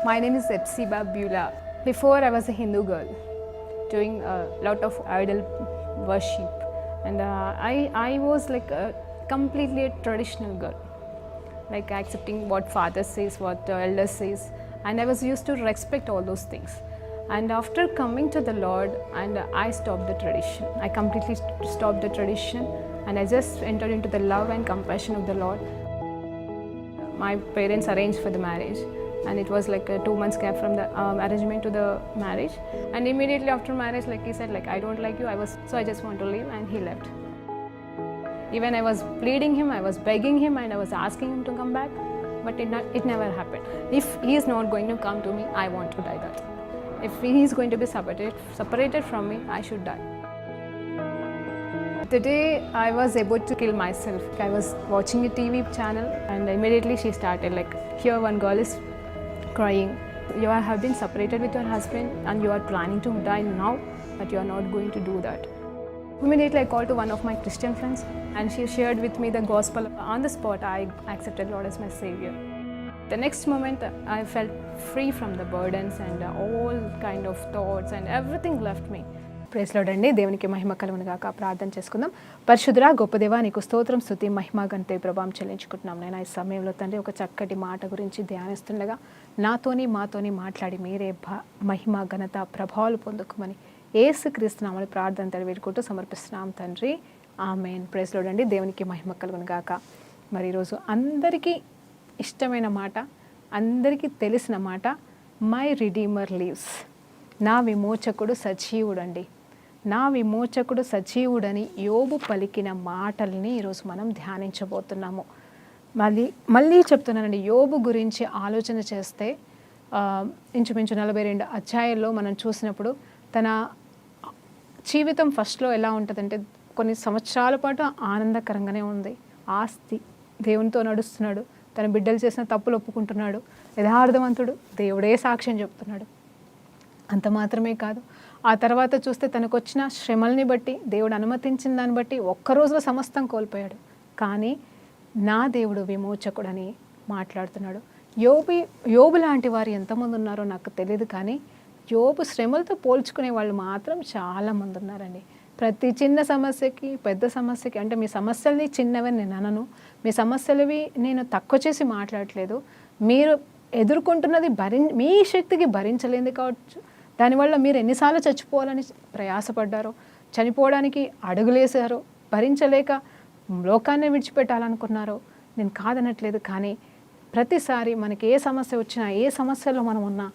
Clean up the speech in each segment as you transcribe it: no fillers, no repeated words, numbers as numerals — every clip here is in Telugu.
My name is Epsiba Beulah. Before I was a Hindu girl doing a lot of idol worship, and I was like completely a traditional girl, like accepting what father says, what elder says, and I was used to respect all those things. And after coming to the Lord, and I stopped the tradition. I completely stopped the tradition, and I just entered into the love and compassion of the Lord. My parents arranged for the marriage, and it was like a 2 months gap from the arrangement to the marriage. And immediately after marriage, like he said, like I don't like you. I just want to leave, and he left. Even I was pleading him, I was begging him, and I was asking him to come back, but it never happened. If he is not going to come to me, I want to die that. If he is going to be separated from me, I should die. The day I was about to kill myself, I was watching a TV channel, and immediately she started like, here one girl is crying. You have been separated with your husband and you are planning to die now, but you are not going to do that. Immediately I called to one of my Christian friends, and she shared with me the gospel. On the spot, I accepted Lord as my Savior. The next moment, I felt free from the burdens and all kind of thoughts, and everything left me. Praise lord అండి. దేవునికి మహిమ కలుగును గాక. ప్రార్థన చేసుకుందాం. పరిశుద్ధుడా గొప్ప దేవా, నీకు స్తోత్రం, స్తుతి, మహిమ, ఘనత, ప్రభావం చెల్లించుకుంటున్నాం. నేను ఈ సమయంలో తండ్రి ఒక చక్కటి మాట గురించి ధ్యానిస్తుండగా మాతోని మాట్లాడి మీరే మహిమ, ఘనత, ప్రభావాలు పొందుకోమని యేసుక్రీస్తు నామములో ప్రార్థన తండ్రి వేడుకుంటూ సమర్పిస్తున్నాం తండ్రి. ఆమేన్. ప్రైజ్ లార్డ్ అండి. దేవునికి మహిమ కలుగును గాక. మరి ఈరోజు అందరికీ ఇష్టమైన మాట, అందరికీ తెలిసిన మాట, మై రిడీమర్ లీవ్స్. నా విమోచకుడు సజీవుడండి. నా విమోచకుడు సజీవుడని యోబు పలికిన మాటల్ని ఈరోజు మనం ధ్యానించబోతున్నాము. మళ్ళీ చెప్తున్నానండి, యోబు గురించి ఆలోచన చేస్తే ఇంచుమించు 42 అధ్యాయాల్లో మనం చూసినప్పుడు తన జీవితం ఫస్ట్లో ఎలా ఉంటుందంటే, కొన్ని సంవత్సరాల పాటు ఆనందకరంగానే ఉంది. ఆస్తి, దేవునితో నడుస్తున్నాడు, తన బిడ్డలు చేసిన తప్పులు ఒప్పుకుంటున్నాడు, యథార్థవంతుడు, దేవుడే సాక్ష్యం చెప్తున్నాడు. అంత మాత్రమే కాదు, ఆ తర్వాత చూస్తే తనకు వచ్చిన శ్రమల్ని బట్టి, దేవుడు అనుమతించిన దాన్ని బట్టి ఒక్కరోజులో సమస్తం కోల్పోయాడు. కానీ నా దేవుడు విమోచకుడని మాట్లాడుతున్నాడు. యోబు లాంటి వారు ఎంతమంది ఉన్నారో నాకు తెలియదు, కానీ యోబు శ్రమలతో పోల్చుకునే వాళ్ళు మాత్రం చాలామంది ఉన్నారండి. ప్రతి చిన్న సమస్యకి, పెద్ద సమస్యకి, అంటే మీ సమస్యల్ని చిన్నవని నేను అనను, మీ సమస్యలవి నేను తక్కువ చేసి మాట్లాడట్లేదు. మీరు ఎదుర్కొంటున్నది మీ శక్తికి భరించలేంది కావచ్చు. దానివల్ల మీరు ఎన్నిసార్లు చచ్చిపోవాలని ప్రయాసపడ్డారో, చనిపోవడానికి అడుగులేశారో, భరించలేక లోకాన్ని విడిచిపెట్టాలనుకున్నారో, నేను కాదనట్లేదు. కానీ ప్రతిసారి మనకి ఏ సమస్య వచ్చినా, ఏ సమస్యలో మనం ఉన్నా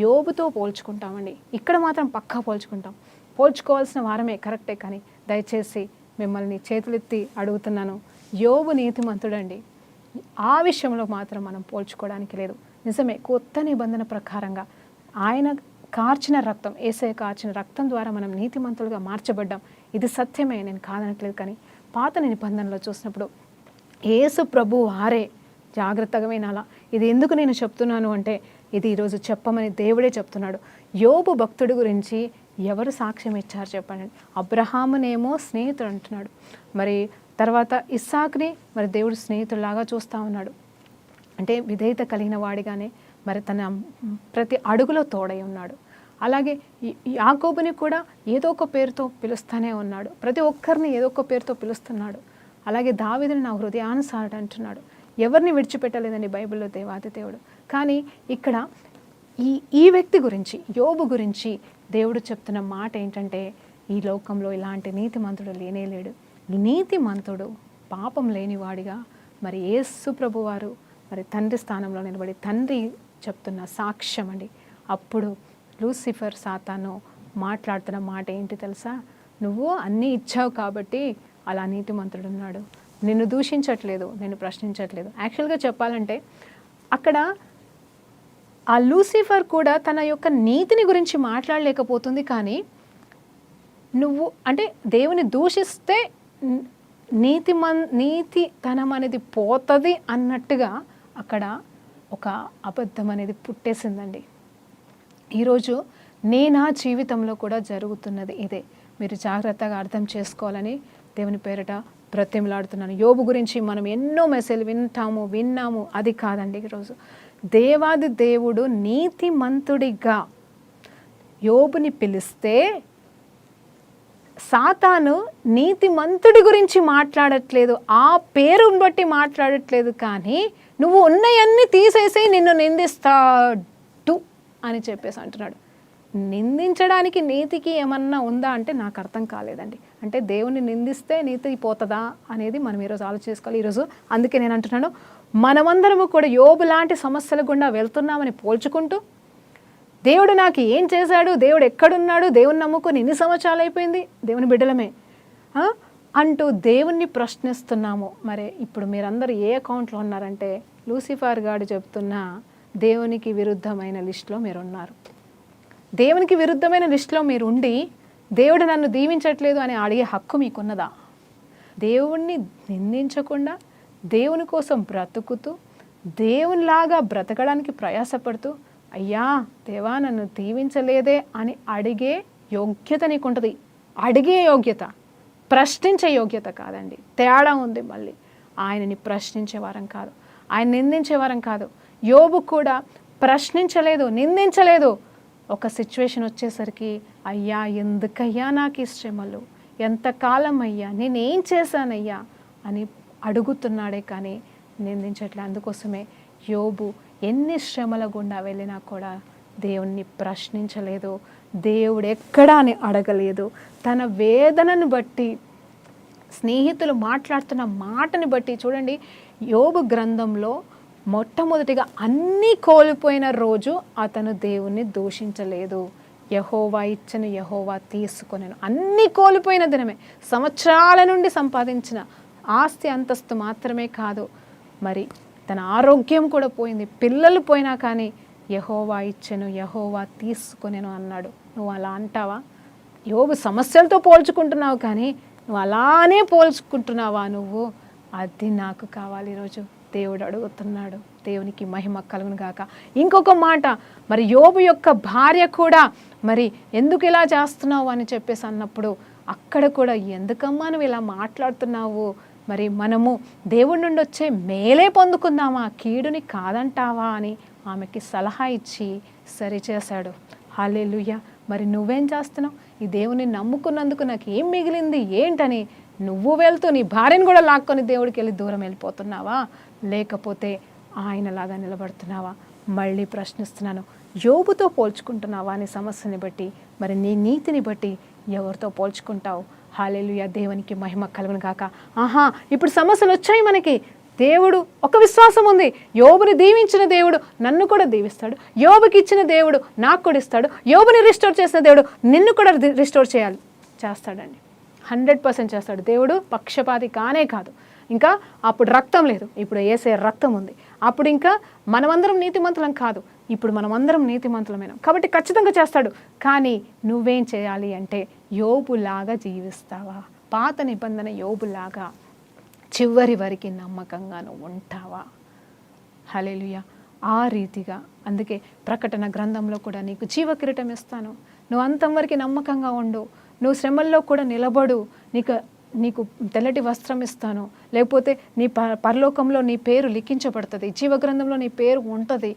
యోబుతో పోల్చుకుంటామండి. ఇక్కడ మాత్రం పక్కా పోల్చుకుంటాం. పోల్చుకోవాల్సిన వారమే, కరెక్టే. కానీ దయచేసి మిమ్మల్ని చేతులెత్తి అడుగుతున్నాను, యోబు నీతిమంతుడండి. ఆ విషయంలో మాత్రం మనం పోల్చుకోవడానికి లేదు. నిజమే, కొత్త నిబంధన ప్రకారంగా ఆయన కార్చిన రక్తం, యేసయ్య కార్చిన రక్తం ద్వారా మనం నీతిమంతులుగా మార్చబడ్డాం. ఇది సత్యమే, నేను కాదనట్లేదు. కానీ పాత నిబంధనలో చూసినప్పుడు యేసు ప్రభు వారే, జాగ్రత్తగా వినాలా. ఇది ఎందుకు నేను చెప్తున్నాను అంటే, ఇది ఈరోజు చెప్పమని దేవుడే చెప్తున్నాడు. యోబు భక్తుడి గురించి ఎవరు సాక్ష్యం ఇచ్చారు చెప్పండి. అబ్రహామునేమో స్నేహితుడు అంటున్నాడు, మరి తర్వాత ఇస్సాకుని మరి దేవుడు స్నేహితుడిలాగా చూస్తూ ఉన్నాడు. అంటే విధేయత కలిగిన వాడిగానే మరి తన ప్రతి అడుగులో తోడై ఉన్నాడు. అలాగే యాకోబుని కూడా ఏదో ఒక పేరుతో పిలుస్తూనే ఉన్నాడు. ప్రతి ఒక్కరిని ఏదో ఒక పేరుతో పిలుస్తున్నాడు. అలాగే దావీదుని నా హృదయానుసారుడు అంటున్నాడు. ఎవరిని విడిచిపెట్టలేదండి బైబిల్లో దేవాది దేవుడు. కానీ ఇక్కడ ఈ వ్యక్తి గురించి, యోబు గురించి దేవుడు చెప్తున్న మాట ఏంటంటే, ఈ లోకంలో ఇలాంటి నీతిమంతుడు లేనేలేడు. నీతిమంతుడు పాపం లేనివాడిగా మరి యేసు ప్రభువారు మరి తండ్రి స్థానంలో నిలబడి తండ్రి చెప్తున్న సాక్ష్యం అండి. అప్పుడు లూసిఫర్, సాతాను మాట్లాడుతున్న మాట ఏంటి తెలుసా? నువ్వు అన్నీ ఇచ్చావు కాబట్టి అలా నీతిమంతుడు ఉన్నాడు. నిన్ను దూషించట్లేదు, నిన్ను ప్రశ్నించట్లేదు. యాక్చువల్గా చెప్పాలంటే అక్కడ ఆ లూసిఫర్ కూడా తన యొక్క నీతిని గురించి మాట్లాడలేకపోతుంది. కానీ నువ్వు అంటే దేవుని దూషిస్తే నీతితనం అనేది పోతుంది అన్నట్టుగా అక్కడ ఒక అబద్ధం అనేది పుట్టేసిందండి. ఈరోజు నా జీవితంలో కూడా జరుగుతున్నది ఇదే. మీరు జాగ్రత్తగా అర్థం చేసుకోవాలని దేవుని పేరిట బ్రతిమలాడుతున్నాను. యోబు గురించి మనం ఎన్నో మెసేజ్లు విన్నాము, అది కాదండి. ఈరోజు దేవాది దేవుడు నీతిమంతుడిగా యోబుని పిలిస్తే సాతాను నీతిమంతుడి గురించి మాట్లాడట్లేదు, ఆ పేరుని బట్టి మాట్లాడట్లేదు, కానీ నువ్వు ఉన్నవన్నీ తీసేసి నిన్ను నిందిస్తాడు అని చెప్పేసి అంటున్నాడు. నిందించడానికి నీతికి ఏమన్నా ఉందా అంటే నాకు అర్థం కాలేదండి. అంటే దేవుని నిందిస్తే నీతి పోతుందా అనేది మనం ఈరోజు ఆలోచించుకోవాలి. ఈరోజు అందుకే నేను అంటున్నాను, మనమందరము కూడా యోబు లాంటి సమస్యల గుండా వెళ్తున్నామని పోల్చుకుంటూ, దేవుడు నాకు ఏం చేశాడు, దేవుడు ఎక్కడున్నాడు, దేవుని నమ్ముకొని ఎన్ని సంవత్సరాలు అయిపోయింది, దేవుని బిడ్డలమే అంటూ దేవుణ్ణి ప్రశ్నిస్తున్నాము. మరి ఇప్పుడు మీరందరూ ఏ అకౌంట్లో ఉన్నారంటే లూసిఫర్ గాడు చెప్తున్న దేవునికి విరుద్ధమైన లిస్టులో మీరు ఉన్నారు. దేవునికి విరుద్ధమైన లిస్టులో మీరు ఉండి దేవుడు నన్ను దీవించట్లేదు అని అడిగే హక్కు మీకున్నదా? దేవుణ్ణి నిందించకుండా దేవుని కోసం బ్రతుకుతూ దేవునిలాగా బ్రతకడానికి ప్రయాసపడుతూ, అయ్యా దేవా నన్ను దీవించలేదే అని అడిగే యోగ్యత నీకుంటుంది. అడిగే యోగ్యత, ప్రశ్నించే యోగ్యత కాదండి. తేడా ఉంది. మళ్ళీ ఆయనని ప్రశ్నించేవారం కాదు, ఆయన నిందించేవారం కాదు. యోబు కూడా ప్రశ్నించలేదు, నిందించలేదు. ఒక సిచ్యువేషన్ వచ్చేసరికి, అయ్యా ఎందుకయ్యా నాకు ఈ శ్రమలు, ఎంతకాలం అయ్యా, నేనేం చేశానయ్యా అని అడుగుతున్నాడే కానీ నిందించట్లే. అందుకోసమే యోబు ఎన్ని శ్రమల గుండా వెళ్ళినా కూడా దేవుణ్ణి ప్రశ్నించలేదు, దేవుడు ఎక్కడా అని అడగలేదు. తన వేదనను బట్టి, స్నేహితులు మాట్లాడుతున్న మాటని బట్టి చూడండి, యోబు గ్రంథంలో మొట్టమొదటిగా అన్నీ కోల్పోయిన రోజు అతను దేవుణ్ణి దూషించలేదు. యెహోవా ఇచ్చను యెహోవా తీసుకొనెను. అన్నీ కోల్పోయిన దినమే, సంవత్సరాల నుండి సంపాదించిన ఆస్తి అంతస్తు మాత్రమే కాదు, మరి తన ఆరోగ్యం కూడా పోయింది, పిల్లలు పోయినా కానీ యెహోవా ఇచ్చెను యెహోవా తీసుకొనెను అన్నాడు. నువ్వు అలా అంటావా? యోబు సమస్యలతో పోల్చుకుంటున్నావు కానీ నువ్వు అలానే పోల్చుకుంటున్నావా నువ్వు? అది నాకు కావాలి. ఈరోజు దేవుడు అడుగుతున్నాడు. దేవునికి మహిమ కలుగును గాక. ఇంకొక మాట, మరి యోబు యొక్క భార్య కూడా మరి ఎందుకు ఇలా చేస్తున్నావు అని చెప్పేసి అన్నప్పుడు అక్కడ కూడా ఎందుకమ్మా నువ్వు ఇలా మాట్లాడుతున్నావు, మరి మనము దేవుడి నుండి వచ్చే మేలే పొందుకుందామా, కీడుని కాదంటావా అని ఆమెకి సలహా ఇచ్చి సరిచేశాడు. హల్లెలూయా. మరి నువ్వేం చేస్తున్నావు? ఈ దేవుని నమ్ముకున్నందుకు నాకు ఏం మిగిలింది ఏంటని నువ్వు వెళ్తూ నీ భార్యను కూడా లాక్కొని దేవుడికి వెళ్ళి దూరం వెళ్ళిపోతున్నావా, లేకపోతే ఆయనలాగా నిలబడుతున్నావా? మళ్ళీ ప్రశ్నిస్తున్నాను, యోబుతో పోల్చుకుంటున్నావా నీ సమస్యని బట్టి? మరి నీ నీతిని బట్టి ఎవరితో పోల్చుకుంటావు? హల్లెలూయా. దేవునికి మహిమ కలుగును గాక. ఇప్పుడు సమస్యలు వచ్చాయి మనకి. దేవుడు ఒక విశ్వాసం ఉంది, యోబుని దీవించిన దేవుడు నన్ను కూడా దీవిస్తాడు, యోబుకి ఇచ్చిన దేవుడు నాకు కూడా ఇస్తాడు, యోబుని రిస్టోర్ చేసిన దేవుడు నిన్ను కూడా రిస్టోర్ చేస్తాడండి. 100% చేస్తాడు. దేవుడు పక్షపాతి కానే కాదు. ఇంకా అప్పుడు రక్తం లేదు, ఇప్పుడు యేసయ్య రక్తం ఉంది. అప్పుడు ఇంకా మనమందరం నీతిమంతులం కాదు, ఇప్పుడు మనమందరం నీతిమంతులమైన, కాబట్టి ఖచ్చితంగా చేస్తాడు. కానీ నువ్వేం చేయాలి అంటే యోబులాగా జీవిస్తావా? పాత నిబంధన యోబులాగా చివరి వరకు నమ్మకంగా నువ్వు ఉంటావా? హల్లెలూయా. ఆ రీతిగా అందుకే ప్రకటన గ్రంథంలో కూడా నీకు జీవ కిరీటం ఇస్తాను, నువ్వు అంతం వరకు నమ్మకంగా ఉండు, నువ్వు శ్రమల్లో కూడా నిలబడు, నీకు తెల్లటి వస్త్రం ఇస్తాను, లేకపోతే నీ పరలోకంలో నీ పేరు లిఖించబడుతుంది, జీవగ్రంథంలో నీ పేరు ఉంటుంది,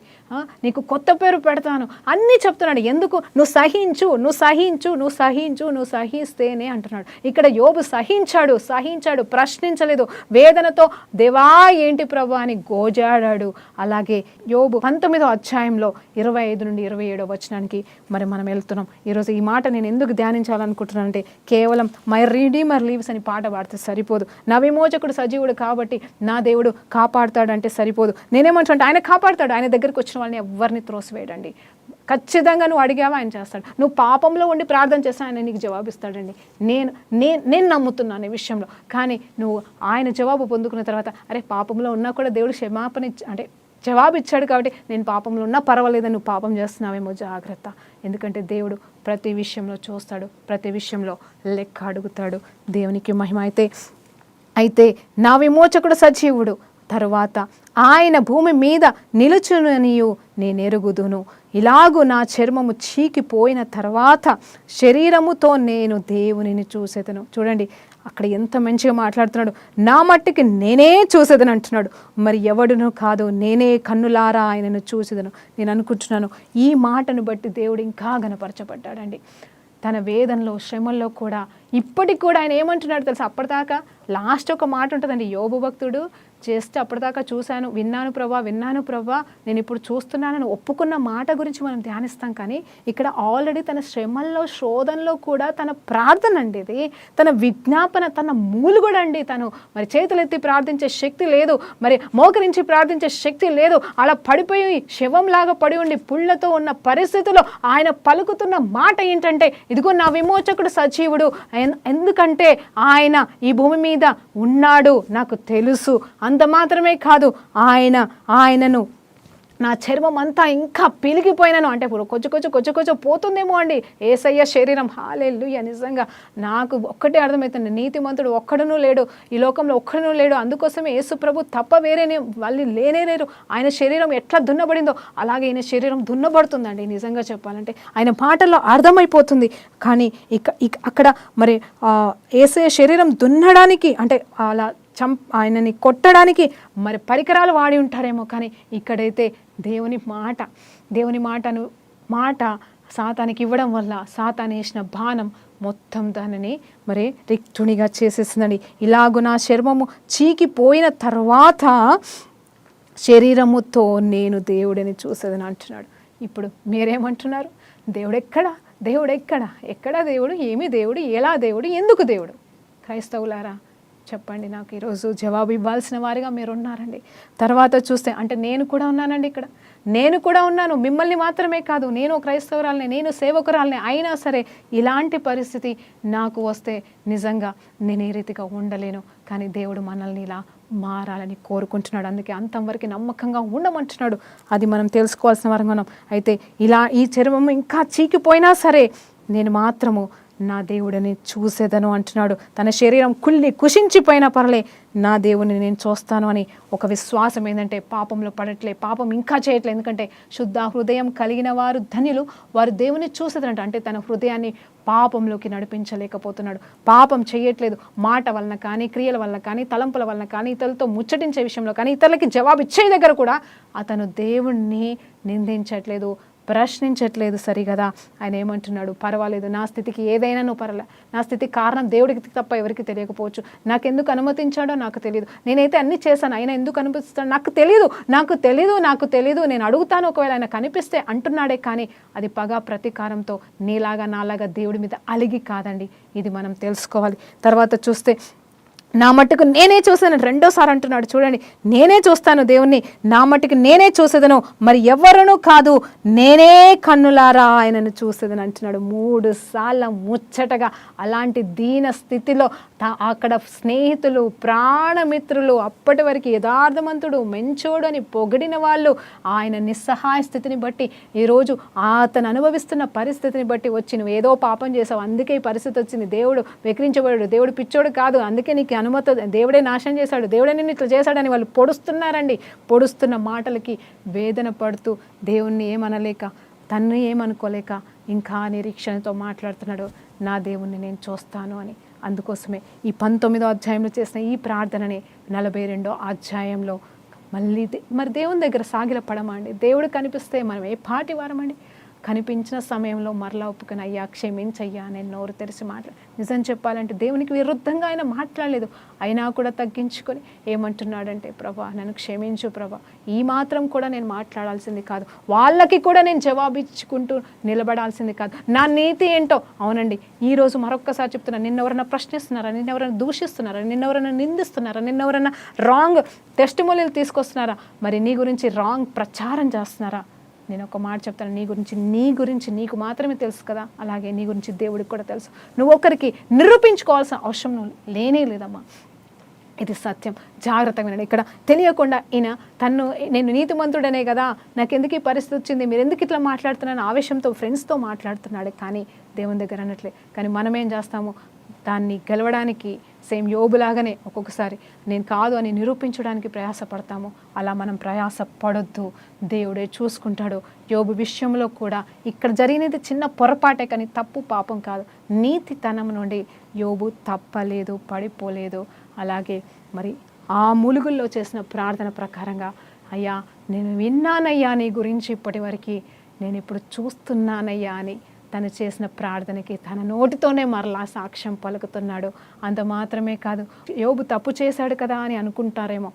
నీకు కొత్త పేరు పెడతాను అన్నీ చెప్తున్నాడు. ఎందుకు? నువ్వు సహించు, నువ్వు సహించు, నువ్వు సహించు, నువ్వు సహిస్తేనే అంటున్నాడు. ఇక్కడ యోబు సహించాడు, ప్రశ్నించలేదు, వేదనతో దేవా ఏంటి ప్రభు అని గోజాడాడు. అలాగే యోబు 19వ అధ్యాయంలో 25 నుండి 27వ వచనానికి మరి మనం వెళ్తున్నాం. ఈరోజు ఈ మాట నేను ఎందుకు ధ్యానించాలనుకుంటున్నానంటే, కేవలం మై రీడీమర్ లీవ్స్ అని పాట పాడితే సరిపోదు, నా విమోచకుడు సజీవుడు కాబట్టి నా దేవుడు కాపాడుతాడంటే సరిపోదు. నేనేమంటే ఆయన కాపాడుతాడు, ఆయన దగ్గరికి వచ్చిన వాళ్ళని ఎవరిని త్రోసివేయడండి. ఖచ్చితంగా నువ్వు అడిగావా ఆయన చేస్తాడు, నువ్వు పాపంలో ఉండి ప్రార్థన చేస్తే ఆయన నీకు జవాబిస్తాడండి. నేను నమ్ముతున్నాను ఈ విషయంలో. కానీ నువ్వు ఆయన జవాబు పొందుకున్న తర్వాత, అరే పాపంలో ఉన్నా కూడా దేవుడు క్షమాపణ అంటే జవాబు ఇచ్చాడు కాబట్టి నేను పాపంలో ఉన్నా పర్వాలేదని నువ్వు పాపం చేస్తున్నావేమో జాగ్రత్త. ఎందుకంటే దేవుడు ప్రతి విషయంలో చూస్తాడు, ప్రతి విషయంలో లెక్క అడుగుతాడు. దేవునికి మహిమ. అయితే నా విమోచకుడు సజీవుడు, తరువాత ఆయన భూమి మీద నిలుచుననియు నేనెరుగుదును. ఇలాగూ నా చర్మము చీకిపోయిన తర్వాత శరీరముతో నేను దేవునిని చూసేదను. చూడండి, అక్కడ ఎంత మంచిగా మాట్లాడుతున్నాడు. నా మట్టికి నేనే చూసేదని అంటున్నాడు. మరి ఎవడును కాదు, నేనే కన్నులారా ఆయనను చూసేదను. నేను అనుకుంటున్నాను ఈ మాటను బట్టి దేవుడు ఇంకా గణపరచబడ్డాడండి. తన వేదనలో శ్రమల్లో కూడా ఇప్పటికి కూడా ఆయన ఏమంటున్నాడు తెలుసా? అప్పటిదాకా లాస్ట్ ఒక మాట ఉంటుందండి, యోబు భక్తుడు జస్ట్ అప్పటిదాకా విన్నాను ప్రభా, నేను ఇప్పుడు చూస్తున్నానని ఒప్పుకున్న మాట గురించి మనం ధ్యానిస్తాం. కానీ ఇక్కడ ఆల్రెడీ తన శ్రమల్లో శోధనలో కూడా తన ప్రార్థన అండి ఇది, తన విజ్ఞాపన, తన మూలుగుడు అండి. తను మరి చేతులెత్తి ప్రార్థించే శక్తి లేదు, మరి మోకరించి ప్రార్థించే శక్తి లేదు. అలా పడిపోయి శవంలాగా పడి ఉండి పుళ్ళతో ఉన్న పరిస్థితిలో ఆయన పలుకుతున్న మాట ఏంటంటే, ఇదిగో నా విమోచకుడు సజీవుడు, ఎందుకంటే ఆయన ఈ భూమి మీద ఉన్నాడు నాకు తెలుసు. అంత మాత్రమే కాదు, ఆయనను నా చర్మం అంతా ఇంకా పిలిగిపోయినాను అంటే కొంచెం పోతుందేమో అండి యేసయ్య శరీరం. హల్లెలూయా. నిజంగా నాకు ఒక్కటే అర్థమవుతుంది, నీతిమంతుడు ఒక్కడునూ లేడు ఈ లోకంలో, ఒక్కడునూ లేడు. అందుకోసమే యేసు ప్రభు తప్ప వేరేనే వాళ్ళు లేరు. ఆయన శరీరం ఎట్లా దున్నబడిందో అలాగే ఈయన శరీరం దున్నబడుతుందండి. నిజంగా చెప్పాలంటే ఆయన మాటల్లో అర్థమైపోతుంది. కానీ అక్కడ మరి యేసయ్య శరీరం దున్నడానికి అంటే అలా ఆయనని కొట్టడానికి మరి పరికరాలు వాడి ఉంటారేమో. కానీ ఇక్కడైతే దేవుని మాట సాతానికి ఇవ్వడం వల్ల సాతాను వేసిన బాణం మొత్తం దానిని మరి రిక్తునిగా చేసేసిందండి. ఇలాగూ నా చర్మము చీకిపోయిన తర్వాత శరీరముతో నేను దేవుడిని చూసేదని అంటున్నాడు. ఇప్పుడు మీరేమంటున్నారు? దేవుడు ఎక్కడ దేవుడు, ఏమి దేవుడు, ఎలా దేవుడు, ఎందుకు దేవుడు? క్రైస్తవులారా చెప్పండి, నాకు ఈరోజు జవాబు ఇవ్వాల్సిన వారిగా మీరు ఉన్నారండి. తర్వాత చూస్తే అంటే నేను కూడా ఉన్నానండి, ఇక్కడ నేను కూడా ఉన్నాను. మిమ్మల్ని మాత్రమే కాదు, నేను క్రైస్తవురాలనే, నేను సేవకురాలనే. అయినా సరే ఇలాంటి పరిస్థితి నాకు వస్తే నిజంగా నేను ఏ రీతిగా ఉండలేను. కానీ దేవుడు మనల్ని ఇలా మారాలని కోరుకుంటున్నాడు. అందుకే అంతం వరకు నమ్మకంగా ఉండమంటున్నాడు. అది మనం తెలుసుకోవాల్సిన వారం మనం. అయితే ఇలా ఈ చర్మం ఇంకా చీకిపోయినా సరే నేను మాత్రము నా దేవుడిని చూసేదను అంటున్నాడు. తన శరీరం కుషించిపోయినా పర్లే, నా దేవుడిని నేను చూస్తాను అని ఒక విశ్వాసం. ఏంటంటే పాపంలో పడట్లే, పాపం ఇంకా చేయట్లే. ఎందుకంటే శుద్ధ హృదయం కలిగిన వారు ధన్యులు, వారు దేవుని చూసేదంట. అంటే తన హృదయాన్ని పాపంలోకి నడిపించలేకపోతున్నాడు, పాపం చేయట్లేదు. మాట వలన కానీ, క్రియల వలన కానీ, తలంపుల వలన కానీ, ఇతరులతో ముచ్చటించే విషయంలో కానీ, ఇతరులకి జవాబు ఇచ్చే దగ్గర కూడా అతను దేవుణ్ణి నిందించట్లేదు, ప్రశ్నించట్లేదు. సరిగదా? ఆయన ఏమంటున్నాడు? పర్వాలేదు, నా స్థితికి ఏదైనా నువ్వు పర్వాలేదు, నా స్థితికి కారణం దేవుడికి తప్ప ఎవరికి తెలియకపోవచ్చు, నాకెందుకు అనుమతించాడో నాకు తెలియదు, నేనైతే అన్ని చేశాను, ఆయన ఎందుకు అనుమతిస్తాడు నాకు తెలియదు, నేను అడుగుతాను ఒకవేళ ఆయన కనిపిస్తే అంటున్నాడే. కానీ అది పగ ప్రతీకారంతో నీలాగా నాలాగా దేవుడి మీద అలిగి కాదండి. ఇది మనం తెలుసుకోవాలి. తర్వాత చూస్తే నా మట్టుకు నేనే చూసాను, రెండోసారి అంటున్నాడు. చూడండి, నేనే చూస్తాను దేవుణ్ణి, నా మట్టుకు నేనే చూసేదను, మరి ఎవరునూ కాదు, నేనే కన్నులారా ఆయనను చూసేదని అంటున్నాడు. 3 సార్లు ముచ్చటగా అలాంటి దీన స్థితిలో అక్కడ స్నేహితులు, ప్రాణమిత్రులు, అప్పటి వరకు యథార్థవంతుడు, మంచోడు అని పొగిడిన వాళ్ళు ఆయన నిస్సహాయ స్థితిని బట్టి, ఈరోజు అతను అనుభవిస్తున్న పరిస్థితిని బట్టి వచ్చి నువ్వు ఏదో పాపం చేసావు, అందుకే ఈ పరిస్థితి వచ్చింది, దేవుడు వెక్రించబడాడు, దేవుడు పిచ్చోడు కాదు, అందుకే నీకు అనుమతి, దేవుడే నాశనం చేశాడు, దేవుడే నిన్ను ఇట్లా చేశాడని వాళ్ళు పొడుస్తున్నారండి. పొడుస్తున్న మాటలకి వేదన పడుతూ దేవుణ్ణి ఏమనలేక, తన్ను ఏమనుకోలేక ఇంకా నిరీక్షణతో మాట్లాడుతున్నాడు, నా దేవుణ్ణి నేను చూస్తాను అని. అందుకోసమే ఈ 19వ అధ్యాయంలో చేసిన ఈ ప్రార్థనని 42వ అధ్యాయంలో మరి దేవుని దగ్గర సాగిల పడమండి. దేవుడు కనిపిస్తే మనం ఏ పాటి వారమండి? కనిపించిన సమయంలో మరలా ఒప్పుకొని, అయ్యా క్షమించయ్యా నేను నోరు తెరిచి నిజం చెప్పాలంటే దేవునికి విరుద్ధంగా ఆయన మాట్లాడలేదు. అయినా కూడా తగ్గించుకొని ఏమంటున్నాడంటే, ప్రభా నన్ను క్షమించు ప్రభా, ఈ మాత్రం కూడా నేను మాట్లాడాల్సింది కాదు, వాళ్ళకి కూడా నేను జవాబిచ్చుకుంటూ నిలబడాల్సింది కాదు, నా నీతి ఏంటో. అవునండి, ఈరోజు మరొక్కసారి చెప్తున్నా, నిన్నెవరన్నా ప్రశ్నిస్తున్నారా, నిన్నెవరైనా దూషిస్తున్నారా, నిన్నెవరైనా నిందిస్తున్నారా, నిన్నెవరైనా రాంగ్ టెస్టిమోనియల్ తీసుకొస్తున్నారా, మరి నీ గురించి రాంగ్ ప్రచారం చేస్తున్నారా? నేను ఒక మాట చెప్తాను, నీ గురించి నీకు మాత్రమే తెలుసు కదా, అలాగే నీ గురించి దేవుడికి కూడా తెలుసు. నువ్వు ఒకరికి నిరూపించుకోవాల్సిన అవసరం లేనే లేదమ్మా. ఇది సత్యం. జాగ్రత్తగా వినండి. ఇక్కడ తెలియకుండా ఈయన నేను నీతిమంతుడనే కదా, నాకెందుకు ఈ పరిస్థితి వచ్చింది, మీరు ఎందుకు ఇట్లా మాట్లాడుతున్నాను ఆవేశంతో ఫ్రెండ్స్తో మాట్లాడుతున్నాడు. కానీ దేవుని దగ్గర అన్నట్లే. కానీ మనం ఏం చేస్తాము? దాన్ని గెలవడానికి సేమ్ యోబులాగానే ఒక్కొక్కసారి నేను కాదు అని నిరూపించడానికి ప్రయాసపడతాము. అలా మనం ప్రయాస పడొద్దు, దేవుడే చూసుకుంటాడు. యోబు విషయంలో కూడా ఇక్కడ జరిగినది చిన్న పొరపాటే, కానీ తప్పు పాపం కాదు, నీతితనం నుండి యోబు తప్పలేదు, పడిపోలేదు. అలాగే మరి ఆ ములుగుల్లో చేసిన ప్రార్థన ప్రకారంగా, అయ్యా నేను విన్నానయ్యా నీ గురించి ఇప్పటివరకు, నేను ఇప్పుడు చూస్తున్నానయ్యా అని తను చేసిన ప్రార్థనకి తన నోటితోనే మరలా సాక్ష్యం పలుకుతున్నాడు. అంత మాత్రమే కాదు, యోబు తప్పు చేశాడు కదా అని అనుకుంటారేమో,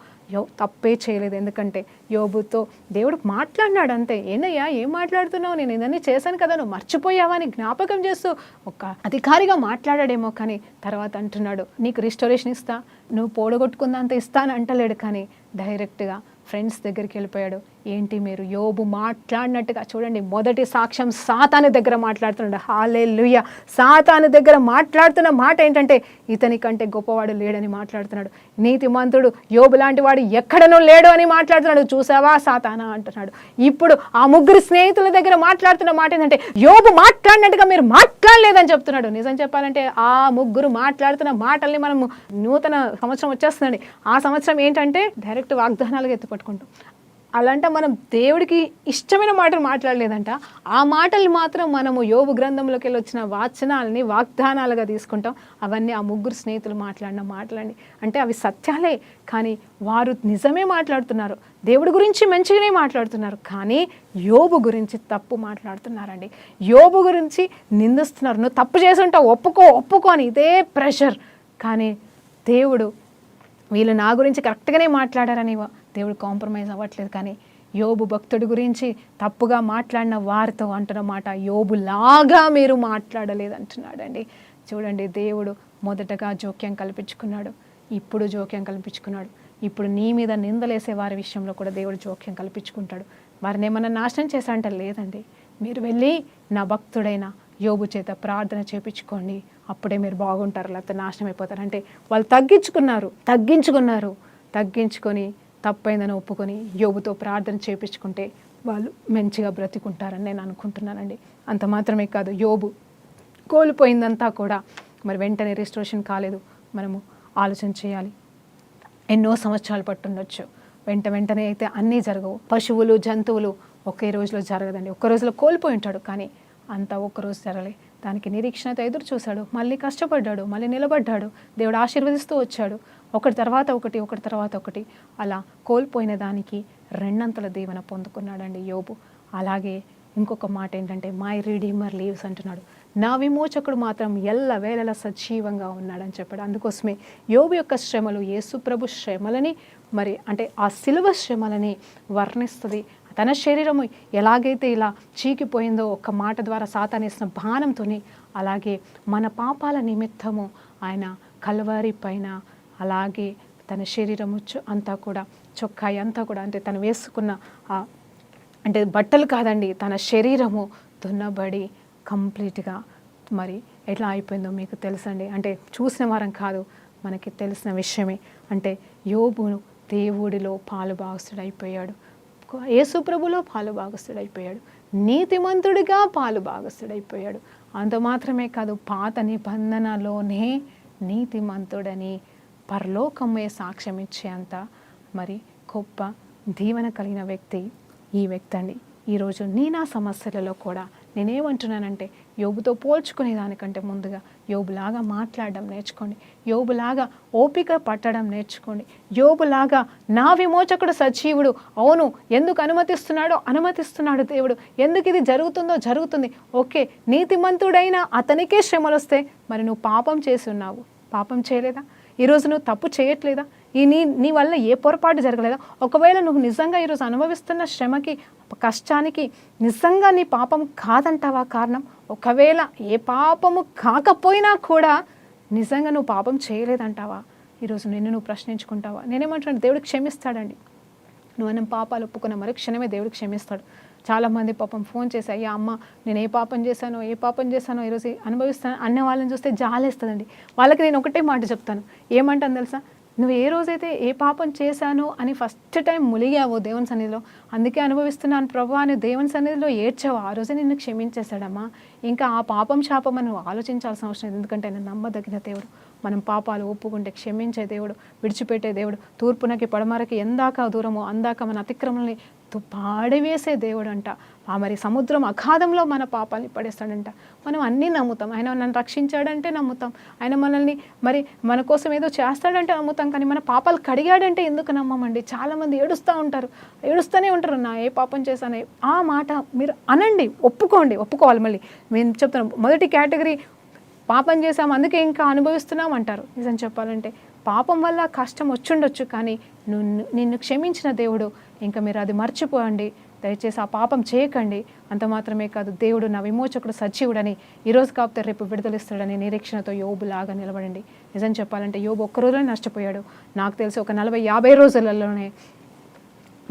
తప్పే చేయలేదు. ఎందుకంటే యోబుతో దేవుడు మాట్లాడినాడు అంతే. ఏనయ్యా ఏం మాట్లాడుతున్నావు, నేను ఇదన్నీ చేశాను కదా, నువ్వు మర్చిపోయావా అని జ్ఞాపకం చేస్తూ ఒక అధికారిగా మాట్లాడాడేమో, కానీ తర్వాత అంటున్నాడు నీకు రిస్టోరేషన్ ఇస్తా, నువ్వు పోడగొట్టుకుందంత ఇస్తాను అంటలేడు, కానీ డైరెక్ట్గా ఫ్రెండ్స్ దగ్గరికి వెళ్ళిపోయాడు. ఏంటి మీరు యోబు మాట్లాడినట్టుగా చూడండి, మొదటి సాక్ష్యం సాతాను దగ్గర మాట్లాడుతున్నాడు. హల్లెలూయా. సాతాను దగ్గర మాట్లాడుతున్న మాట ఏంటంటే ఇతని కంటే గొప్పవాడు లేడని మాట్లాడుతున్నాడు. నీతిమంతుడు యోబు లాంటి వాడు ఎక్కడనూ లేడు అని మాట్లాడుతున్నాడు. చూసావా సాతానా అంటున్నాడు. ఇప్పుడు ఆ ముగ్గురు స్నేహితుల దగ్గర మాట్లాడుతున్న మాట ఏంటంటే యోబు మాట్లాడినట్టుగా మీరు మాట్లాడలేదని చెప్తున్నాడు. నిజం చెప్పాలంటే ఆ ముగ్గురు మాట్లాడుతున్న మాటల్ని మనము నూతన సంవత్సరం వచ్చేస్తుందండి, ఆ సంవత్సరం ఏంటంటే డైరెక్ట్ వాగ్దానాలుగా ఎత్తుపట్టుకుంటాం. అలాంటి మనం దేవుడికి ఇష్టమైన మాటలు మాట్లాడలేదంట, ఆ మాటలు మాత్రం మనము యోబు గ్రంథంలోకి వెళ్ళి వచ్చిన వాచనాలని వాగ్దానాలుగా తీసుకుంటాం. అవన్నీ ఆ ముగ్గురు స్నేహితులు మాట్లాడిన మాటలండి. అంటే అవి సత్యాలే, కానీ వారు నిజమే మాట్లాడుతున్నారు, దేవుడి గురించి మంచిగానే మాట్లాడుతున్నారు, కానీ యోబు గురించి తప్పు మాట్లాడుతున్నారండి. యోబు గురించి నిందిస్తున్నారు. నువ్వు తప్పు చేసి ఉంటావు, ఒప్పుకో అని ఇదే ప్రెషర్. కానీ దేవుడు వీళ్ళు నా గురించి కరెక్ట్గానే మాట్లాడారని దేవుడు కాంప్రమైజ్ అవ్వట్లేదు. కానీ యోబు భక్తుడి గురించి తప్పుగా మాట్లాడిన వారితో అంటున్నమాట, యోబులాగా మీరు మాట్లాడలేదు అంటున్నాడండి. చూడండి, దేవుడు మొదటగా జోక్యం కల్పించుకున్నాడు, ఇప్పుడు జోక్యం కల్పించుకున్నాడు. ఇప్పుడు నీ మీద నిందలేసే వారి విషయంలో కూడా దేవుడు జోక్యం కల్పించుకుంటాడు. వారిని ఏమన్నా నాశనం చేశారంటే లేదండి, మీరు వెళ్ళి నా భక్తుడైన యోబు చేత ప్రార్థన చేపించుకోండి, అప్పుడే మీరు బాగుంటారు, లేకపోతే నాశనం అయిపోతారు. అంటే వాళ్ళు తగ్గించుకొని తప్పైందని ఒప్పుకొని యోబుతో ప్రార్థన చేపించుకుంటే వాళ్ళు మంచిగా బ్రతికుంటారని నేను అనుకుంటున్నానండి. అంత మాత్రమే కాదు, యోబు కోల్పోయిందంతా కూడా మరి వెంటనే రిస్టోరేషన్ కాలేదు. మనము ఆలోచన చేయాలి, ఎన్నో సంవత్సరాలు పట్టుండొచ్చు, వెంటనే అయితే అన్నీ జరగవు. పశువులు జంతువులు ఒకే రోజులో జరగదండి. ఒక్క రోజులో కోల్పోయి ఉంటాడు, కానీ అంతా ఒక్కరోజు జరగలే. దానికి నిరీక్షణతో ఎదురు చూశాడు, మళ్ళీ కష్టపడ్డాడు, మళ్ళీ నిలబడ్డాడు, దేవుడు ఆశీర్వదిస్తూ వచ్చాడు. ఒకటి తర్వాత ఒకటి అలా కోల్పోయిన దానికి రెండంతల దీవెన పొందుకున్నాడండి యోబు. అలాగే ఇంకొక మాట ఏంటంటే మై రీడీమర్ లీవ్స్ అంటున్నాడు, నా విమోచకుడు మాత్రం ఎల్లవేళలా సజీవంగా ఉన్నాడని చెప్పాడు. అందుకోసమే యోబు యొక్క శ్రమలు యేసుప్రభు శ్రమలని మరి అంటే ఆ శిలువ శ్రమలని వర్ణిస్తుంది. తన శరీరము ఎలాగైతే ఇలా చీకిపోయిందో ఒక్క మాట ద్వారా సాతానేసిన బాణంతో, అలాగే మన పాపాల నిమిత్తము ఆయన కల్వరి పైన అలాగే తన శరీరము అంతా కూడా చొక్కాయి అంతా కూడా అంటే తను వేసుకున్న అంటే బట్టలు కాదండి, తన శరీరము దున్నబడి కంప్లీట్గా మరి ఎట్లా అయిపోయిందో మీకు తెలుసండి. అంటే చూసిన వారం కాదు, మనకి తెలిసిన విషయమే. అంటే యోబును దేవుడిలో పాలుభాగస్తుడైపోయాడు, యేసుప్రభులో పాలుభాగస్తుడైపోయాడు, నీతిమంతుడిగా పాలుభాగస్తుడైపోయాడు. అంత మాత్రమే కాదు, పాత నిబంధనలోనే నీతిమంతుడని పరలోకమే సాక్ష్యం ఇచ్చేంత మరి గొప్ప దీవెన కలిగిన వ్యక్తి ఈ వ్యక్తి అండి. ఈరోజు నా సమస్యలలో కూడా నేనేమంటున్నానంటే యోబుతో పోల్చుకునే దానికంటే ముందుగా యోబులాగా మాట్లాడడం నేర్చుకోండి, యోబులాగా ఓపిక పట్టడం నేర్చుకోండి, యోబులాగా నా విమోచకుడు సజీవుడు, అవును ఎందుకు అనుమతిస్తున్నాడు దేవుడు, ఎందుకు ఇది జరుగుతుంది. ఓకే, నీతిమంతుడైన అతనికే శ్రమలు వస్తే మరి నువ్వు పాపం చేసి ఉన్నావు, పాపం చేయలేదా? ఈరోజు నువ్వు తప్పు చేయట్లేదా? నీ వల్ల ఏ పొరపాటు జరగలేదా? ఒకవేళ నువ్వు నిజంగా ఈరోజు అనుభవిస్తున్న శ్రమకి కష్టానికి నిజంగా నీ పాపం కాదంటావా కారణం? ఒకవేళ ఏ పాపము కాకపోయినా కూడా నిజంగా నువ్వు పాపం చేయలేదంటావా? ఈరోజు నువ్వు ప్రశ్నించుకుంటావా? నేనేమంటున్నాను, దేవుడు క్షమిస్తాడండి. నువ్వు పాపాలు ఒప్పుకున్న మరుక్షణమే దేవుడు క్షమిస్తాడు. చాలామంది పాపం ఫోన్ చేసి, అయ్యా అమ్మ నేను ఏ పాపం చేశానో ఈరోజు అనుభవిస్తాను అన్న వాళ్ళని చూస్తే జాలేస్తుందండి. వాళ్ళకి నేను ఒకటే మాట చెప్తాను, ఏమంటాను తెలుసా, నువ్వు ఏ రోజైతే ఏ పాపం చేశాను అని ఫస్ట్ టైం ములిగావో దేవుని సన్నిధిలో, అందుకే అనుభవిస్తున్నాను ప్రభు అని దేవుని సన్నిధిలో ఏడ్చావు, ఆ రోజే నిన్ను క్షమించేశాడమ్మా. ఇంకా ఆ పాపం శాపం అని నువ్వు ఆలోచించాల్సిన అవసరం లేదు. ఎందుకంటే ఆయన నమ్మదగిన దేవుడు. మనం పాపాలు ఒప్పుకుంటే క్షమించే దేవుడు, విడిచిపెట్టే దేవుడు, తూర్పునకి పడమరకి ఎందాక దూరమో అందాక మన అతిక్రమల్ని పాడివేసే దేవుడు అంట. మరి సముద్రం అగాధంలో మన పాపాలని పడేస్తాడంట. మనం అన్నీ నమ్ముతాం. ఆయన నన్ను రక్షించాడంటే నమ్ముతాం, ఆయన మనల్ని మరి మన కోసం ఏదో చేస్తాడంటే నమ్ముతాం. కానీ మన పాపాలు కడిగాడంటే ఎందుకు నమ్మమండి? చాలామంది ఏడుస్తూనే ఉంటారు, నా ఏ పాపం చేశాను. ఆ మాట మీరు అనండి, ఒప్పుకోవాలి. మళ్ళీ నేను చెప్తాను, మొదటి కేటగిరీ పాపం చేసాం అందుకే ఇంకా అనుభవిస్తున్నాం అంటారు. నిజం చెప్పాలంటే పాపం వల్ల కష్టం వచ్చుండొచ్చు, కానీ నిన్ను క్షమించిన దేవుడు, ఇంకా మీరు అది మర్చిపోండి. దయచేసి ఆ పాపం చేయకండి. అంత మాత్రమే కాదు, దేవుడు నా విమోచకుడు సజీవుడని, ఈరోజు కాకపోతే రేపు విడుదలిస్తాడని నిరీక్షణతో యోబులాగా నిలబడండి. నిజం చెప్పాలంటే యోబు ఒక్క రోజులోనే నష్టపోయాడు. నాకు తెలిసి ఒక 40-50 రోజులలోనే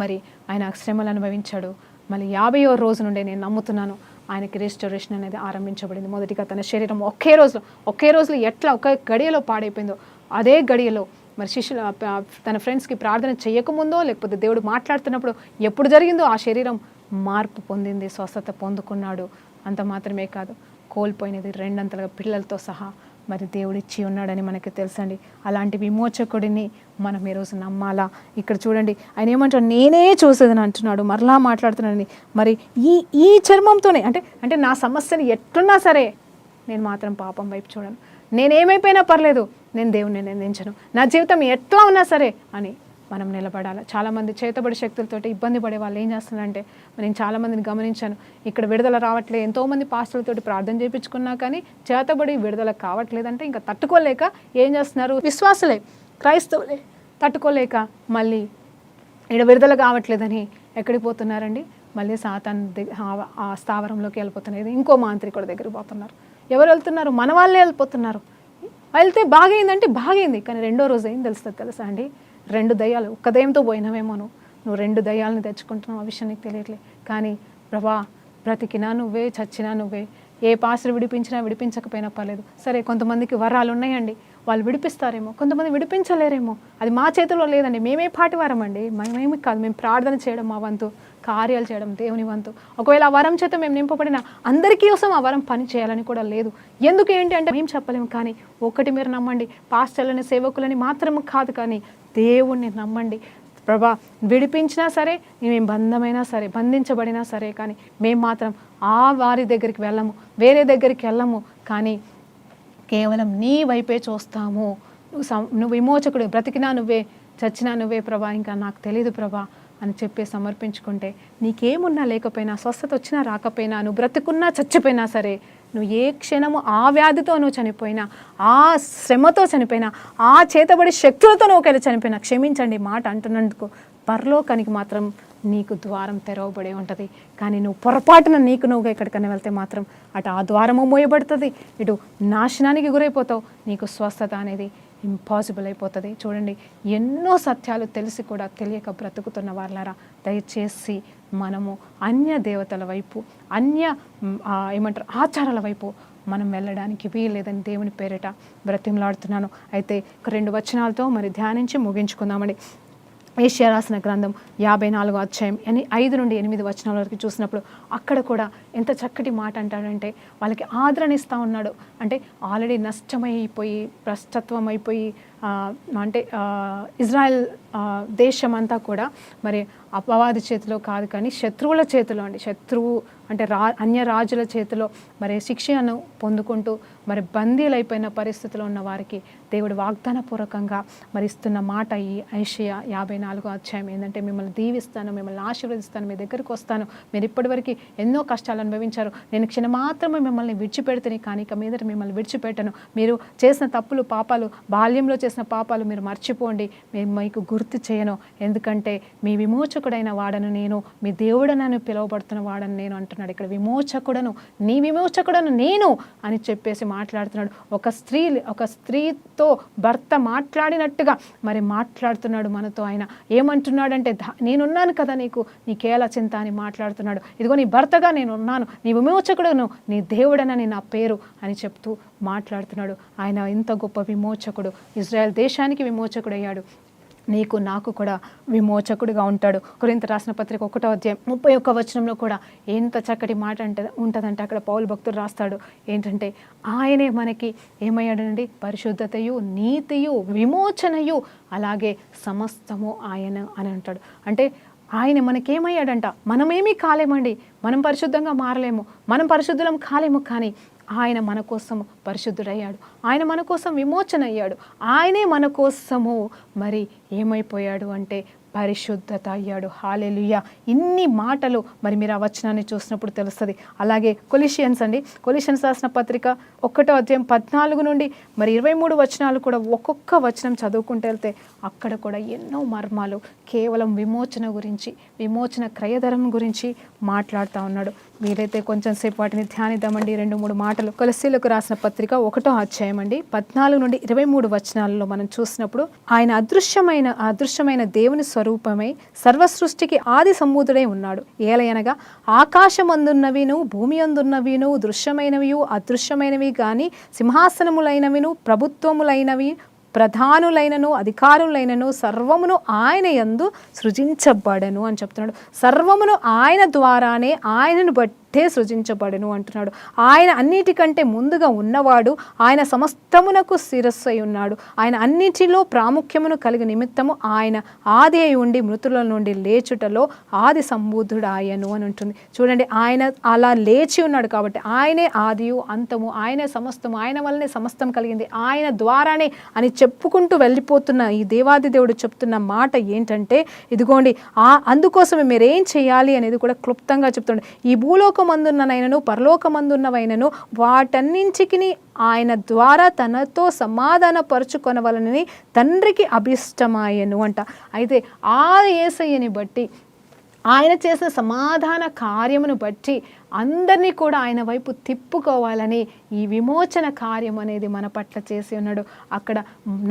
మరి ఆయన శ్రమలు అనుభవించాడు. మళ్ళీ 50వ రోజు నుండి నేను నమ్ముతున్నాను ఆయనకి రెస్టోరేషన్ అనేది ఆరంభించబడింది. మొదటిగా తన శరీరం ఒకే రోజులో ఎట్లా ఒక గడియలో పాడైపోయిందో, అదే గడియలో మరి శిష్యులు తన ఫ్రెండ్స్కి ప్రార్థన చేయకముందో లేకపోతే దేవుడు మాట్లాడుతున్నప్పుడు ఎప్పుడు జరిగిందో ఆ శరీరం మార్పు పొందింది, స్వస్థత పొందుకున్నాడు. అంత మాత్రమే కాదు, కోల్పోయినది 2 అంతలుగా పిల్లలతో సహా మరి దేవుడిచ్చి ఉన్నాడని మనకి తెలుసండి. అలాంటి విమోచకుడిని మనం ఈరోజు నమ్మాలా? ఇక్కడ చూడండి, ఆయన ఏమంటాడు, నేనే చూసేదని అంటున్నాడు, మరలా మాట్లాడుతున్నాడని. మరి ఈ చర్మంతోనే అంటే నా సమస్యని ఎట్టున్నా సరే నేను మాత్రం పాపం వైపు చూడను, నేనేమైపోయినా పర్లేదు, నేను దేవుణ్ణి నిందించను, నా జీవితం ఎట్లా ఉన్నా సరే అని మనం నిలబడాలి. చాలామంది చేతబడి శక్తులతోటి ఇబ్బంది పడే వాళ్ళు ఏం చేస్తున్నారంటే, నేను చాలామందిని గమనించాను, ఇక్కడ విడుదల రావట్లేదు. ఎంతోమంది పాస్టర్లతోటి ప్రార్థన చేయించుకున్నా కానీ చేతబడి విడుదల కావట్లేదంటే ఇంకా తట్టుకోలేక ఏం చేస్తున్నారు, విశ్వాసులే, క్రైస్తవులే తట్టుకోలేక మళ్ళీ ఇక్కడ విడుదల కావట్లేదని ఎక్కడికి పోతున్నారండి, మళ్ళీ సాతాన్ ఆ స్థావరంలోకి వెళ్ళిపోతున్నారు, ఇంకో మాంత్రికుడి దగ్గరికి పోతున్నారు. ఎవరు వెళ్తున్నారు? మన వాళ్ళే వెళ్ళిపోతున్నారు. వెళ్తే బాగైందంటే బాగైంది, కానీ 2వ రోజు ఏం తెలుస్తుంది తెలుసా అండి? 2 దయ్యాలు, ఒక్క దయ్యంతో పోయినావేమో నువ్వు 2 దయ్యాలను తెచ్చుకుంటున్నావు, ఆ విషయం నీకు తెలియట్లే. కానీ ప్రభా, బ్రతికినా నువ్వే, చచ్చినా నువ్వే, ఏ పాస్టర్ విడిపించకపోయినా పర్లేదు. సరే, కొంతమందికి వరాలు ఉన్నాయండి, వాళ్ళు విడిపిస్తారేమో, కొంతమంది విడిపించలేరేమో, అది మా చేతిలో లేదండి. మేమే పాటివారం అండి, మేమేమి కాదు, మేము ప్రార్థన చేయడం మా వంతు, కార్యాలు చేయడం దేవుని వంతు. ఒకవేళ ఆ వరం చేత మేము నింపబడిన అందరికీ కోసం ఆ వరం పని చేయాలని కూడా లేదు. ఎందుకు ఏంటి అంటే మేము చెప్పలేము. కానీ ఒకటి మీరు నమ్మండి, పాస్టర్లని సేవకులని మాత్రం కాదు, కానీ దేవుణ్ణి నమ్మండి. ప్రభా, విడిపించినా సరే, మేము బంధించబడినా సరే, కానీ మేము మాత్రం ఆ వారి దగ్గరికి వెళ్ళము, వేరే దగ్గరికి వెళ్ళము, కానీ కేవలం నీ వైపే చూస్తాము. నువ్వు విమోచకుడు, బ్రతికినా నువ్వే, చచ్చినా నువ్వే ప్రభా, ఇంకా నాకు తెలీదు ప్రభా అని చెప్పి సమర్పించుకుంటే, నీకేమున్నా లేకపోయినా, స్వస్థత వచ్చినా రాకపోయినా, నువ్వు బ్రతుకున్నా చచ్చిపోయినా సరే, నువ్వు ఏ క్షణము ఆ వ్యాధితో నువ్వు చనిపోయినా, ఆ శ్రమతో చనిపోయినా, ఆ చేతబడి శక్తులతో నువ్వు ఒకవేళ చనిపోయినా, క్షమించండి మాట అంటున్నందుకు, పరలోకానికి మాత్రం నీకు ద్వారం తెరవబడి ఉంటుంది. కానీ నువ్వు పొరపాటున నువ్వుగా ఎక్కడికైనా వెళ్తే మాత్రం అటు ఆ ద్వారము మోయబడుతుంది, ఇటు నాశనానికి గురైపోతావు, నీకు స్వస్థత అనేది ఇంపాసిబుల్ అయిపోతుంది. చూడండి, ఎన్నో సత్యాలు తెలిసి కూడా తెలియక బ్రతుకుతున్న వాళ్ళారా, దయచేసి మనము అన్య దేవతల వైపు, ఆచారాల వైపు మనం వెళ్ళడానికి వీల్లేదని దేవుని పేరిట బ్రతిమలాడుతున్నాను. అయితే 2 వచనాలతో మరి ధ్యానించి ముగించుకుందామండి. ఏషియా రాసిన గ్రంథం 54వ అధ్యాయం 5 నుండి 8 వచనాల వరకు చూసినప్పుడు అక్కడ కూడా ఎంత చక్కటి మాట అంటాడంటే, వాళ్ళకి ఆదరణ ఇస్తూ ఉన్నాడు. అంటే ఆల్రెడీ నష్టమైపోయి, భ్రష్టత్వం అయిపోయి, అంటే ఇజ్రాయెల్ దేశం అంతా కూడా మరి అపవాది చేతిలో కాదు, కానీ శత్రువుల చేతిలో అండి. శత్రువు అంటే అన్య రాజుల చేతిలో మరి శిక్షను పొందుకుంటూ మరి బందీలైపోయిన పరిస్థితిలో ఉన్న వారికి దేవుడు వాగ్దానపూర్వకంగా మరి ఇస్తున్న మాట ఈ ఏషియా 54వ అధ్యాయం ఏంటంటే, మిమ్మల్ని దీవిస్తాను, మిమ్మల్ని ఆశీర్వదిస్తాను, మీ దగ్గరికి వస్తాను, మీరు ఇప్పటివరకు ఎన్నో కష్టాలు అనుభవించారు, నేను క్షణమాత్రమే మిమ్మల్ని విడిచిపెడితేనే, కానీ ఇక మీదట మిమ్మల్ని విడిచిపెట్టను. మీరు చేసిన తప్పులు, పాపాలు, బాల్యంలో చేసిన పాపాలు మీరు మర్చిపోండి, మేము మీకు గుర్తు చేయను, ఎందుకంటే మీ విమోచకుడైన వాడను నేను, మీ దేవుడనని పిలువబడుతున్న వాడను నేను అంటున్నాను. అంటున్నాడు. ఇక్కడ విమోచకుడను, నీ విమోచకుడను నేను అని చెప్పేసి మాట్లాడుతున్నాడు. ఒక స్త్రీతో భర్త మాట్లాడినట్టుగా మరి మాట్లాడుతున్నాడు మనతో. ఆయన ఏమంటున్నాడంటే, నేనున్నాను కదా నీకేలా చింత అని మాట్లాడుతున్నాడు. ఇదిగో నీ భర్తగా నేను ఉన్నాను, నీ విమోచకుడను, నీ దేవుడనని నా పేరు అని చెప్తూ మాట్లాడుతున్నాడు. ఆయన ఇంత గొప్ప విమోచకుడు, ఇజ్రాయెల్ దేశానికి విమోచకుడయ్యాడు. నీకు నాకు కూడా విమోచకుడిగా ఉంటాడు. కొరింథీ రాసిన పత్రిక 1వ అధ్యాయం 31వ వచనంలో కూడా ఎంత చక్కటి మాట ఉంటుందంటే, అక్కడ పౌలు భక్తుడు రాస్తాడు ఏంటంటే, ఆయనే మనకి ఏమయ్యాడండి, పరిశుద్ధతయు, నీతియు, విమోచనయు, అలాగే సమస్తము ఆయన అని అంటాడు. అంటే ఆయన మనకేమయ్యాడంట, మనమేమీ కాలేమండి, మనం పరిశుద్ధంగా మారలేము, మనం పరిశుద్ధులం కాలేము, కానీ ఆయన మన కోసం పరిశుద్ధుడయ్యాడు, ఆయన మన కోసం విమోచన అయ్యాడు, ఆయనే మన కోసము మరి ఏమైపోయాడు అంటే పరిశుద్ధత అయ్యాడు. హల్లెలూయా. ఇన్ని మాటలు మరి మీరు ఆ వచనాన్ని చూసినప్పుడు తెలుస్తుంది. అలాగే కొలిషియన్స్ రాసిన పత్రిక 1వ అధ్యాయం 14 నుండి మరి 23 వచనాలు కూడా ఒక్కొక్క వచనం చదువుకుంటూ వెళ్తే అక్కడ కూడా ఎన్నో మర్మాలు కేవలం విమోచన గురించి, విమోచన క్రయధరం గురించి మాట్లాడుతూ ఉన్నాడు. వీలైతే కొంచెం సేపు వాటిని ధ్యానిద్దామండి. 2-3 మాటలు. కొలస్సీలకు రాసిన పత్రిక 1వ అధ్యాయం అండి 14 నుండి 23 వచనాలలో మనం చూసినప్పుడు, ఆయన అదృశ్యమైన దేవుని స్వరూపమై సర్వ సృష్టికి ఆది సంబూతుడై ఉన్నాడు. ఏలయనగా ఆకాశమందున్నవిను భూమి అందున్నవిను దృశ్యమైనవి అదృశ్యమైనవి గాని సింహాసనములైనవిను ప్రభుత్వములైనవి ప్రధానులైనను అధికారులైనను సర్వమును ఆయన యందు సృజించబడను అని చెప్తున్నాడు. సర్వమును ఆయన ద్వారానే, ఆయనను బట్టే సృజించబడను అంటున్నాడు. ఆయన అన్నిటికంటే ముందుగా ఉన్నవాడు, ఆయన సమస్తమునకు శిరస్సు అయి ఉన్నాడు. ఆయన అన్నిటిలో ప్రాముఖ్యమును కలిగి నిమిత్తము ఆయన ఆది అయి ఉండి మృతుల నుండి లేచుటలో ఆది సంబూధుడు ఆయను అని ఉంటుంది. చూడండి, ఆయన అలా లేచి ఉన్నాడు కాబట్టి ఆయనే ఆదియు అంతము, ఆయనే సమస్తము, ఆయన వల్లనే సమస్తం కలిగింది, ఆయన ద్వారానే అని చెప్పుకుంటూ వెళ్ళిపోతున్న ఈ దేవాది దేవుడు చెప్తున్న మాట ఏంటంటే, ఇదిగోండి అందుకోసమే మీరేం చేయాలి అనేది కూడా క్లుప్తంగా చెప్తుండే. ఈ భూలోకమందున్ననైనను పరలోకమందున్నవైనను వాటన్నింటికి ఆయన ద్వారా తనతో సమాధానపరుచుకొనవలనని తండ్రికి అభిష్టమాయను అంట. అయితే ఆ యేసయ్యని బట్టి, ఆయన చేసిన సమాధాన కార్యమును బట్టి అందరినీ కూడా ఆయన వైపు తిప్పుకోవాలని ఈ విమోచన కార్యం అనేది మన పట్ల చేసి ఉన్నాడు. అక్కడ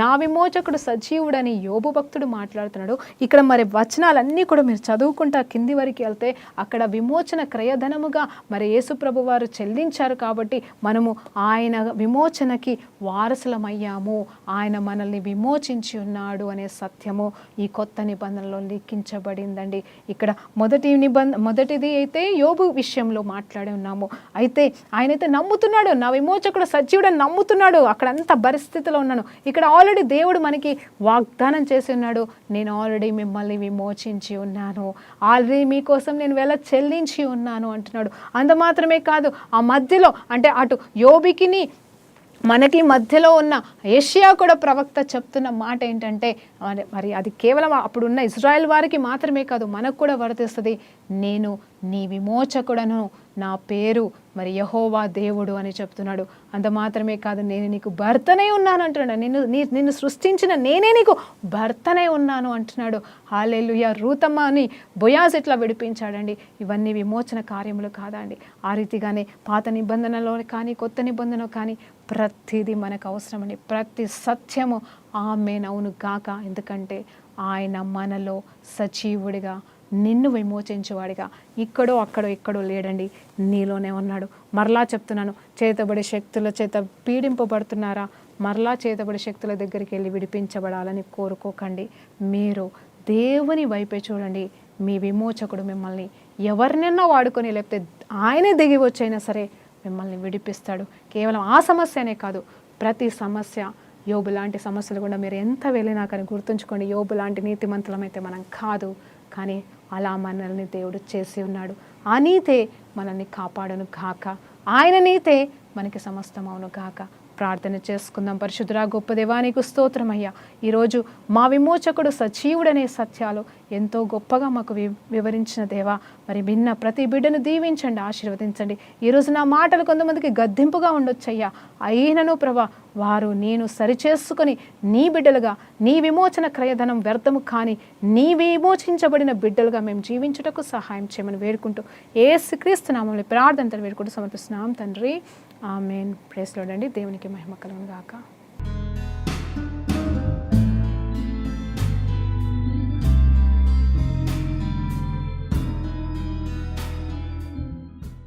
నా విమోచకుడు సజీవుడని యోబు భక్తుడు మాట్లాడుతున్నాడు. ఇక్కడ మరి వచనాలన్నీ కూడా మీరు చదువుకుంటా కింది వరకు వెళ్తే అక్కడ విమోచన క్రయధనముగా మరి యేసుప్రభు వారు చెల్లించారు కాబట్టి మనము ఆయన విమోచనకి వారసులమయ్యాము, ఆయన మనల్ని విమోచించి ఉన్నాడు అనే సత్యము ఈ కొత్త నిబంధనలో లిఖించబడిందండి. ఇక్కడ మొదటిది అయితే యోబు విషయంలో మాట్లాడి ఉన్నాము. అయితే ఆయనైతే నమ్ముతున్నాడు, నా విమోచకుడు సజీవుడని నమ్ముతున్నాడు. అక్కడ అంత పరిస్థితిలో ఉన్నాను. ఇక్కడ ఆల్రెడీ దేవుడు మనకి వాగ్దానం చేసి ఉన్నాడు, నేను ఆల్రెడీ మిమ్మల్ని విమోచించి ఉన్నాను, ఆల్రెడీ మీకోసం నేను వెల చెల్లించి ఉన్నాను అంటున్నాడు. అంత మాత్రమే కాదు, ఆ మధ్యలో అంటే అటు యోబుకిని మనకి మధ్యలో ఉన్న ఏషియా కూడా ప్రవక్త చెప్తున్న మాట ఏంటంటే, మరి అది కేవలం అప్పుడున్న ఇజ్రాయెల్ వారికి మాత్రమే కాదు, మనకు కూడా వర్తిస్తుంది. నేను నీ విమోచకుడను, నా పేరు మరి యెహోవా దేవుడు అని చెప్తున్నాడు. అంత మాత్రమే కాదు, నేను నీకు భర్తనే ఉన్నాను అంటున్నాడు. నిన్ను సృష్టించిన నేనే నీకు భర్తనే ఉన్నాను అంటున్నాడు. హల్లెలూయా. రూతమ్మని బోయాజ్ ఎట్లా విడిపించాడండి, ఇవన్నీ విమోచన కార్యములు కాదా అండి? ఆ రీతిగానే పాత నిబంధనలో కానీ కొత్త నిబంధనలో కానీ ప్రతిదీ మనకు అవసరమని, ప్రతి సత్యము ఆమేన్ అవును గాక. ఎందుకంటే ఆయన మనలో సజీవుడిగా, నిన్ను విమోచించేవాడిగా ఇక్కడో అక్కడో ఎక్కడో లేడండి, నీలోనే ఉన్నాడు. మరలా చెప్తున్నాను, చేతబడి శక్తుల చేత పీడింపబడుతున్నారా? మరలా చేతబడి శక్తుల దగ్గరికి వెళ్ళి విడిపించబడాలని కోరుకోకండి. మీరు దేవుని వైపే చూడండి. మీ విమోచకుడు మిమ్మల్ని ఎవరినైనా వాడుకొని, లేకపోతే ఆయనే దిగి వచ్చైనా సరే మిమ్మల్ని విడిపిస్తాడు. కేవలం ఆ సమస్యనే కాదు, ప్రతి సమస్య. యోబు లాంటి సమస్యలు కూడా మీరు ఎంత వెళ్ళినా కానీ గుర్తుంచుకోండి, యోబు లాంటి నీతిమంతులమైతే మనం కాదు, కానీ అలా మనల్ని దేవుడు చేసి ఉన్నాడు. ఆ నీతే మనల్ని కాపాడును గాక, ఆయన నీతే మనకి సమస్తమవును గాక. ప్రార్థన చేసుకుందాం. పరిశుద్ధుడా గొప్ప దేవా నీకు స్తోత్రమయ్యా. ఈరోజు మా విమోచకుడు సజీవుడనే సత్యాలు ఎంతో గొప్పగా మాకు వివరించిన దేవా, మరి విన్న ప్రతి బిడ్డను దీవించండి, ఆశీర్వదించండి. ఈరోజు నా మాటలు కొంతమందికి గద్దింపుగా ఉండొచ్చయ్యా, అయినను ప్రభా వారు నేను సరిచేసుకొని నీ బిడ్డలుగా, నీ విమోచన క్రయధనం వ్యర్థము కానీ నీ విమోచించబడిన బిడ్డలుగా మేము జీవించుటకు సహాయం చేయమని వేడుకుంటూ యేసుక్రీస్తు నామములో ప్రార్థనతో వేడుకుంటూ సమర్పిస్తున్నాం తండ్రి. ఆమేన్. ప్రైజ్ లార్డ్ అండి. దేవునికి మహిమ కలుగును గాక.